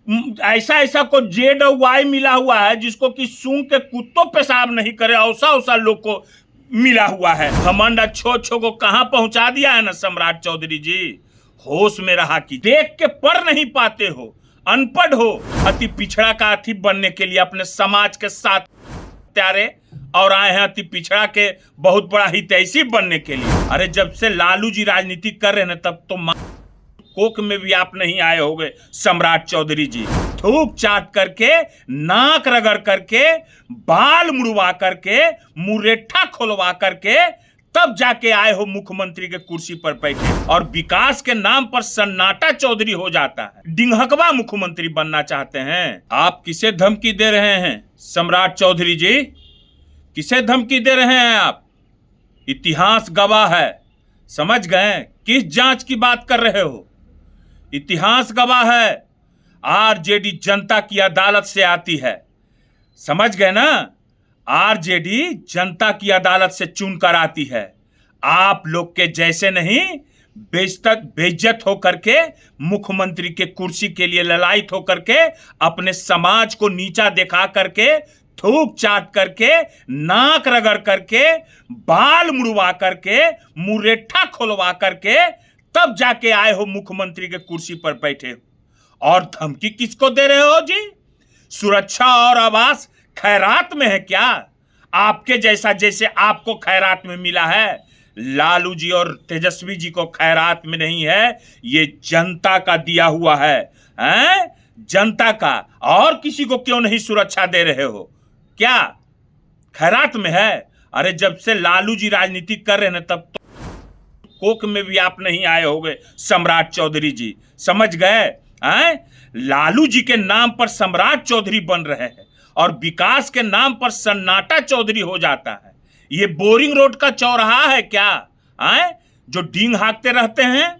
ऐसा ऐसा को जेड और वाई मिला हुआ है जिसको कि सूंघ के कुत्तों पेशाब नहीं करे, औसा औसा लोग को मिला हुआ है। घमंड अच्छो अच्छो को कहां पहुंचा दिया है ना सम्राट चौधरी जी। होश में रहा कि देख के पढ़ नहीं पाते हो, अनपढ़ हो, अति पिछड़ा का अति बनने के लिए अपने समाज के साथ त्यारे और आए हैं अति पिछड़ा के बहुत बड़ा हितैषी बनने के लिए। अरे जब से लालू जी राजनीति कर रहे हैं तब तो कोक में भी आप नहीं आए होंगे सम्राट चौधरी जी। थूक चाट करके, नाक रगड़ करके, बाल मुड़वा करके, मुरेठा खोलवा करके तब जाके आए हो मुख्यमंत्री के कुर्सी पर बैठे और विकास के नाम पर सन्नाटा चौधरी हो जाता है। डिंहकवा मुख्यमंत्री बनना चाहते हैं। आप किसे धमकी दे रहे हैं सम्राट चौधरी जी? किसे धमकी दे रहे हैं आप? इतिहास गवाह है, समझ गए किस जांच की बात कर रहे हो? इतिहास गवाह है, आरजेडी जनता की अदालत से आती है, समझ गए ना? आरजेडी जनता की अदालत से चुनकर आती है। आप लोग के जैसे नहीं बेइज्जत होकर के मुख्यमंत्री के कुर्सी के लिए ललायत होकर के अपने समाज को नीचा दिखा करके, थूक चाट करके, नाक रगड़ करके, बाल मुड़वा करके, मुरेठा खोलवा करके तब जाके आए हो मुख्यमंत्री के कुर्सी पर बैठे हो। और धमकी किसको दे रहे हो जी? सुरक्षा और आवास खैरात में है क्या? आपके जैसा जैसे आपको खैरात में मिला है, लालू जी और तेजस्वी जी को खैरात में नहीं है, ये जनता का दिया हुआ है, हैं? जनता का। और किसी को क्यों नहीं सुरक्षा दे रहे हो? क्या खैरात में है? अरे जब से लालू जी राजनीति कर रहे हैं तब तो कोक में भी आप नहीं आए होंगे सम्राट चौधरी जी, समझ गए? हैं? लालू जी के नाम पर सम्राट चौधरी बन रहे हैं और विकास के नाम पर सन्नाटा चौधरी हो जाता है। ये बोरिंग रोड का चौराहा है क्या? हैं? जो डींग हाँकते रहते हैं,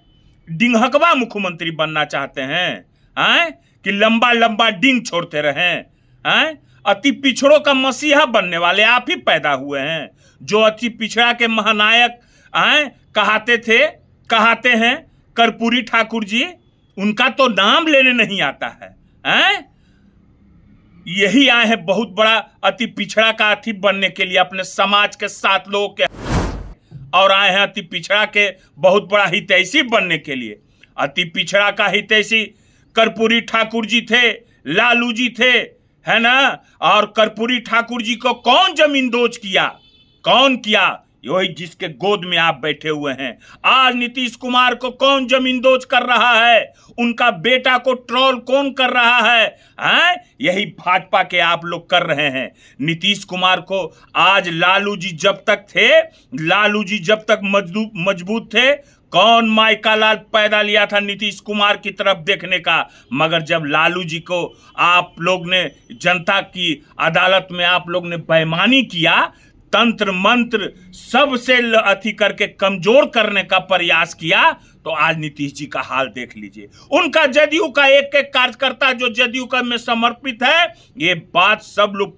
डिंहकवा मुख्यमंत्री बनना चाहते हैं, हैं? कि लंबा लंबा डींग छोड़ते रहें, हैं? अति पिछड़ों का मसीहा बनने वाले आप ही पैदा हुए हैं। जो अति पिछड़ा के महानायक कहते हैं कर्पूरी ठाकुर जी, उनका तो नाम लेने नहीं आता है, हैं? यही आए हैं बहुत बड़ा अति पिछड़ा का अति बनने के लिए अपने समाज के 7 लोगों के, और आए हैं अति पिछड़ा के बहुत बड़ा हितैषी बनने के लिए। अति पिछड़ा का हितैषी कर्पूरी ठाकुर जी थे, लालू जी थे, है ना? और कर्पूरी ठाकुर जी को कौन जमीन दोज किया? कौन किया? वही जिसके गोद में आप बैठे हुए हैं। आज नीतीश कुमार को कौन जमीन दोज कर रहा है? उनका बेटा को ट्रोल कौन कर रहा है? हैं? यही भाजपा के आप लोग कर रहे हैं। नीतीश कुमार को आज लालू जी जब तक मजबूत थे, कौन माइका लाल पैदा लिया था नीतीश कुमार की तरफ देखने का? मगर जब लालू जी को आप लोग ने जनता की अदालत में आप लोग ने बेईमानी किया, तंत्र मंत्र सबसे अथी करके कमजोर करने का प्रयास किया, तो आज नीतीश जी का हाल देख लीजिए। उनका जदयू का एक एक कार्यकर्ता जो जदयू का में समर्पित है, ये बात सब लोग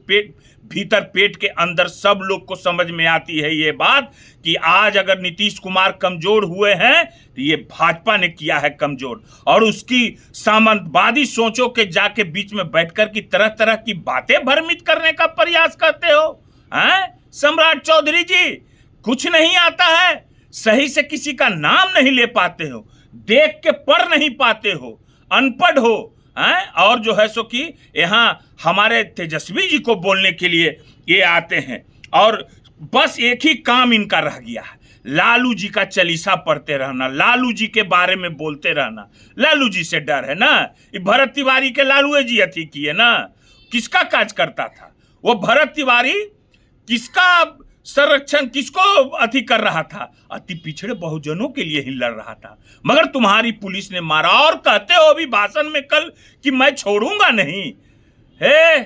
भीतर पेट के अंदर सब लोग को समझ में आती है ये बात कि आज अगर नीतीश कुमार कमजोर हुए हैं तो ये भाजपा ने किया है कमजोर। और उसकी सामंतवादी सोचों के जाके बीच में बैठकर की तरह तरह की बातें भ्रमित करने का प्रयास करते हो, हैं? सम्राट चौधरी जी, कुछ नहीं आता है, सही से किसी का नाम नहीं ले पाते हो, देख के पढ़ नहीं पाते हो, अनपढ़ हो, हैं? और जो है सो कि यहाँ हमारे तेजस्वी जी को बोलने के लिए ये आते हैं और बस एक ही काम इनका रह गया है, लालू जी का चालीसा पढ़ते रहना, लालू जी के बारे में बोलते रहना। लालू जी से डर है ना? ये भरत तिवारी के लालू जी अथी किए ना, किसका काज करता था वो भरत तिवारी? किसका संरक्षण, किसको अति कर रहा था? अति पिछड़े बहुजनों के लिए ही लड़ रहा था, मगर तुम्हारी पुलिस ने मारा। और कहते हो अभी भाषण में कल कि मैं छोड़ूंगा नहीं। हे,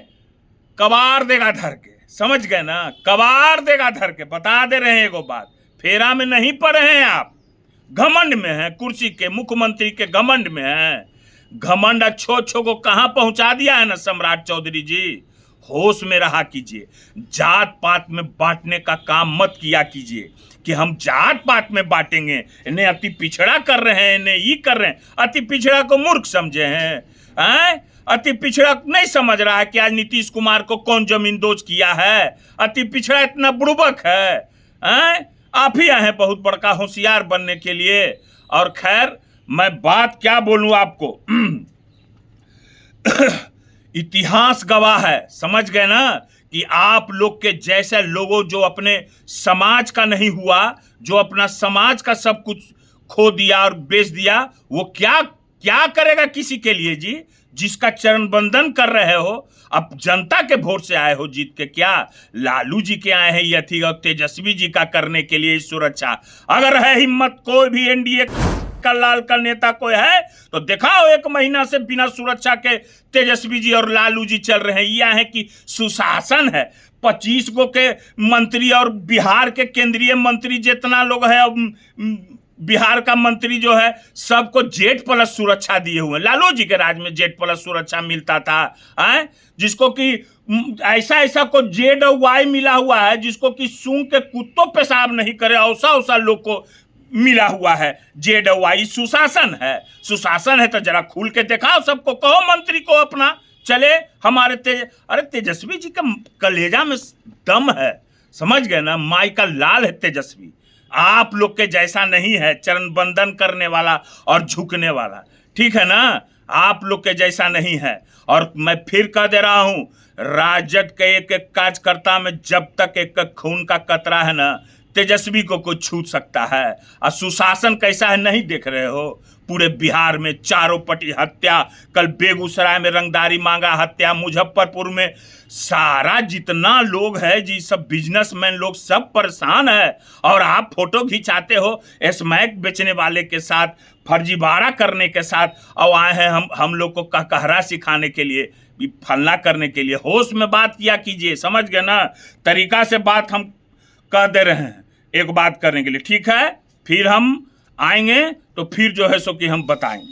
कबार देगा धर के, समझ गए ना? कबार देगा धर के। बता दे रहे हैं एगो बात, फेरा में नहीं पड़े हैं आप, घमंड में हैं, कुर्सी के मुख्यमंत्री के घमंड में हैं। घमंड अच्छो अच्छो को कहां पहुंचा दिया है ना सम्राट चौधरी जी। होश में रहा कीजिए, जात पात में बांटने का काम मत किया कीजिए कि हम जात पात में बांटेंगे, इन्हें अति पिछड़ा कर रहे हैं, इन्हें ये कर रहे हैं। अति पिछड़ा को मूर्ख समझे हैं? अति पिछड़ा नहीं समझ रहा है कि आज नीतीश कुमार को कौन जमींदोज किया है। अति पिछड़ा इतना बुड़बक है, हैं? आप ही आए हैं बहुत बड़का होशियार बनने के लिए। और खैर मैं बात क्या बोलूं आपको इतिहास गवाह है, समझ गए ना, कि आप लोग के जैसे लोगों जो अपने समाज का नहीं हुआ, जो अपना समाज का सब कुछ खो दिया और बेच दिया, वो क्या क्या करेगा किसी के लिए जी? जिसका चरण बंदन कर रहे हो, अब जनता के वोट से आए हो जीत के, क्या लालू जी के आए हैं ये थी और तेजस्वी जी का करने के लिए सुरक्षा? अगर है हिम्मत, कोई भी एनडीए का लाल का नेता कोई है तो दिखाओ, 1 महीना से बिना सुरक्षा के तेजस्वी जी और लालू जी चल रहे हैं। यह है कि सुशासन है। 25 गो के मंत्री और बिहार के केंद्रीय मंत्री जितना लोग है, बिहार का मंत्री जो है, सबको जेट प्लस सुरक्षा दिए हुए। लालू जी के राज में जेट प्लस सुरक्षा मिलता था, हैं? जिसको कि ऐसा ऐसा को जेड और वाई मिला हुआ है, जिसको कि सूंघ के कुत्तों पेशाब नहीं करे, औसा लोग को मिला हुआ है जेड और वाई। सुशासन है, सुशासन है तो जरा खुल के दिखाओ सबको, कहो मंत्री को अपना चले हमारे अरे तेजस्वी जी का कलेजा में दम है, समझ गए ना, माई का लाल है तेजस्वी। आप लोग के जैसा नहीं है चरण बंदन करने वाला और झुकने वाला, ठीक है ना? आप लोग के जैसा नहीं है। और मैं फिर कह दे रहा हूं, राजद के एक एक कार्यकर्ता में जब तक एक एक खून का कतरा है ना, तेजस्वी को कुछ छू सकता है। और सुशासन कैसा है नहीं देख रहे हो? पूरे बिहार में चारों पटी हत्या, कल बेगूसराय में रंगदारी मांगा हत्या, मुजफ्फरपुर में सारा जितना लोग है जी, सब बिजनेसमैन लोग सब परेशान है। और आप फोटो खिंचाते हो स्मैक बेचने वाले के साथ, फर्जीवाड़ा करने के साथ, और आए हैं हम लोग को कहकहरा सिखाने के लिए, फलना करने के लिए। होश में बात किया कीजिए, समझ गए ना? तरीका से बात हम कह दे रहे हैं एक बात करने के लिए, ठीक है? फिर हम आएंगे तो फिर जो है सो कि हम बताएंगे।